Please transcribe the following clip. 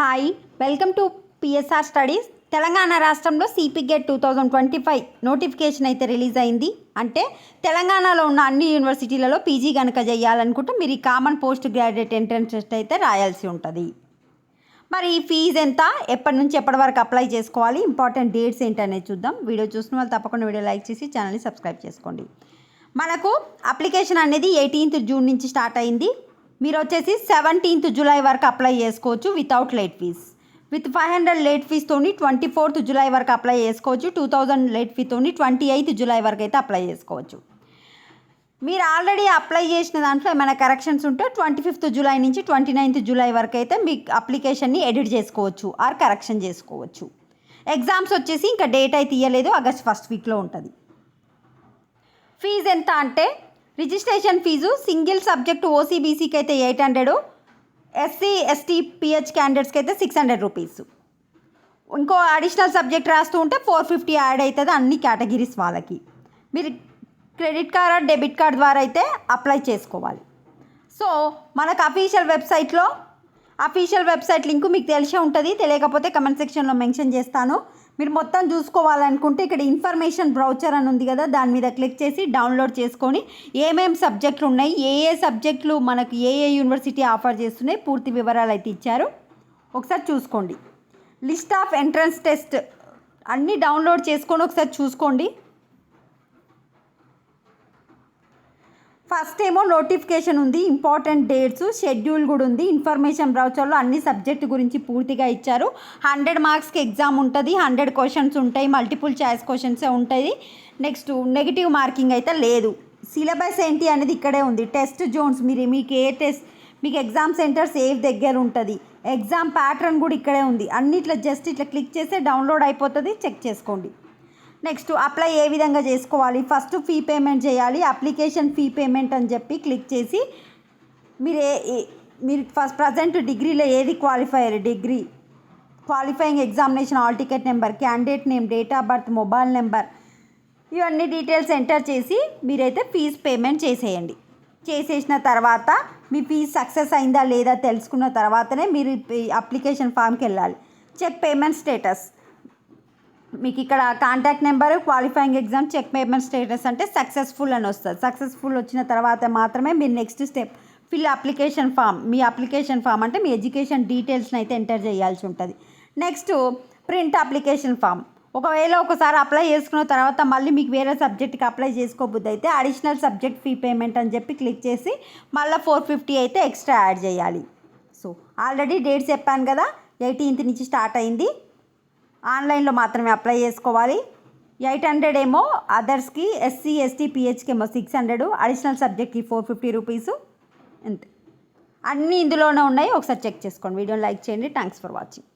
Hi, welcome to PSR studies. Telangana రాష్ట్రంలో CP gate 2025 notification అయితే release అయింది. అంటే తెలంగాణలో ఉన్న అన్ని యూనివర్సిటీలలో పీజీ కనుక చేయాలనుకుంటే మీరు ఈ common post graduate entrance test అయితే రాయాల్సి ఉంటుంది. మరి ఈ ఫీజు ఎంత, ఎప్పటి నుంచి ఎప్పటి వరకు అప్లై చేసుకోవాలి, ఇంపార్టెంట్ డేట్స్ ఏంటనేది చూద్దాం. వీడియో చూసిన వాళ్ళు తప్పకుండా వీడియో లైక్ చేసి ఛానల్ని సబ్స్క్రైబ్ చేసుకోండి. మనకు అప్లికేషన్ అనేది 18th జూన్ నుంచి స్టార్ట్ అయింది. మీరు వచ్చేసి 17th జూలై వరకు అప్లై చేసుకోవచ్చు without late fee. With 500 late ఫీజ్తోని 24th జూలై వరకు అప్లై చేసుకోవచ్చు. 2000 లేట్ ఫీతోని 28th జూలై వరకు అయితే అప్లై చేసుకోవచ్చు. మీరు ఆల్రెడీ అప్లై చేసిన దాంట్లో ఏమైనా కరెక్షన్స్ ఉంటే 25th జూలై నుంచి 29th జూలై వరకు అయితే మీ అప్లికేషన్ని ఎడిట్ చేసుకోవచ్చు ఆర్ కరెక్షన్ చేసుకోవచ్చు. ఎగ్జామ్స్ వచ్చేసి ఇంకా డేట్ అయితే ఇవ్వలేదు, ఆగస్ట్ 1st వీక్లో ఉంటుంది. ఫీజు ఎంత అంటే రిజిస్ట్రేషన్ ఫీజు సింగిల్ సబ్జెక్ట్ ఓసీబీసీకి అయితే 800, ఎస్సీ ఎస్టీ పిహెచ్ క్యాండిడేట్స్కి అయితే 600 రూపీస్. ఇంకో అడిషనల్ సబ్జెక్ట్ రాస్తూ ఉంటే 450 యాడ్ అవుతుంది అన్ని కేటగిరీస్ వాళ్ళకి. మీరు క్రెడిట్ కార్డ్ డెబిట్ కార్డ్ ద్వారా అయితే అప్లై చేసుకోవాలి. సో మనకు అఫీషియల్ వెబ్సైట్ లింక్ మీకు తెలిసే ఉంటుంది, తెలియకపోతే కమెంట్ సెక్షన్లో మెన్షన్ చేస్తాను. మీరు మొత్తం చూసుకోవాలనుకుంటే ఇక్కడ ఇన్ఫర్మేషన్ బ్రౌచర్ అని ఉంది కదా, దాని మీద క్లిక్ చేసి డౌన్లోడ్ చేసుకొని ఏమేమి సబ్జెక్టులు ఉన్నాయి, ఏ సబ్జెక్టులు మనకు ఏ యూనివర్సిటీ ఆఫర్ చేస్తున్నాయి పూర్తి వివరాలు అయితే ఇచ్చారు, ఒకసారి చూసుకోండి. లిస్ట్ ఆఫ్ ఎంట్రన్స్ టెస్ట్ అన్నీ డౌన్లోడ్ చేసుకొని ఒకసారి చూసుకోండి. ఫస్ట్ ఏమో నోటిఫికేషన్ ఉంది, ఇంపార్టెంట్ డేట్స్, షెడ్యూల్ కూడా ఉంది. ఇన్ఫర్మేషన్ బ్రౌచర్లో అన్ని సబ్జెక్టు గురించి పూర్తిగా ఇచ్చారు. 100 మార్క్స్కి ఎగ్జామ్ ఉంటుంది, 100 క్వశ్చన్స్ ఉంటాయి, మల్టిపుల్ చాయిస్ క్వశ్చన్సే ఉంటుంది. నెక్స్ట్ నెగిటివ్ మార్కింగ్ అయితే లేదు. సిలబస్ ఏంటి అనేది ఇక్కడే ఉంది. టెస్ట్ జోన్స్, మీకు ఎగ్జామ్ సెంటర్స్ ఏ దగ్గర ఉంటుంది, ఎగ్జామ్ ప్యాటర్న్ కూడా ఇక్కడే ఉంది. అన్నిట్లో జస్ట్ ఇట్లా క్లిక్ చేస్తే డౌన్లోడ్ అయిపోతుంది, చెక్ చేసుకోండి. నెక్స్ట్ అప్లై ఏ విధంగా చేసుకోవాలి, ఫస్ట్ ఫీ పేమెంట్ చేయాలి. అప్లికేషన్ ఫీ పేమెంట్ అని చెప్పి క్లిక్ చేసి మీరు ఫస్ట్ ప్రజెంట్ డిగ్రీలో ఏది degree qualifying examination hall ticket number, candidate name, date of birth, mobile number, ఇవన్నీ డీటెయిల్స్ ఎంటర్ చేసి మీరైతే ఫీజు పేమెంట్ చేసేయండి. చేసేసిన తర్వాత మీ ఫీజు సక్సెస్ అయిందా లేదా తెలుసుకున్న తర్వాతనే మీరు అప్లికేషన్ ఫామ్కి వెళ్ళాలి. చెక్ పేమెంట్ స్టేటస్, మీకు ఇక్కడ contact number, qualifying exam, check payment status అంటే సక్సెస్ఫుల్ అని వస్తుంది. సక్సెస్ఫుల్ వచ్చిన తర్వాత మాత్రమే మీరు next step fill application form. మీ అప్లికేషన్ ఫామ్ అంటే మీ ఎడ్యుకేషన్ డీటెయిల్స్ని అయితే ఎంటర్ చేయాల్సి ఉంటుంది. Next print application form. ఒకవేళ ఒకసారి అప్లై చేసుకున్న తర్వాత మళ్ళీ మీకు వేరే సబ్జెక్ట్కి అప్లై చేసుకోబుద్ది అయితే అడిషనల్ సబ్జెక్ట్ ఫీ పేమెంట్ అని చెప్పి క్లిక్ చేసి మళ్ళీ 450 అయితే ఎక్స్ట్రా యాడ్ చేయాలి. సో ఆల్రెడీ డేట్స్ చెప్పాను కదా, 18th నుంచి స్టార్ట్ అయింది. ఆన్లైన్లో మాత్రమే అప్లై చేసుకోవాలి. 800 ఏమో అదర్స్కి, ఎస్సీ ఎస్టీ పిహెచ్కి ఏమో 600, అడిషనల్ సబ్జెక్ట్కి 450 రూపీసు. అంతే, అన్నీ ఇందులోనే ఉన్నాయి, ఒకసారి చెక్ చేసుకోండి. వీడియోని లైక్ చేయండి. Thanks for watching.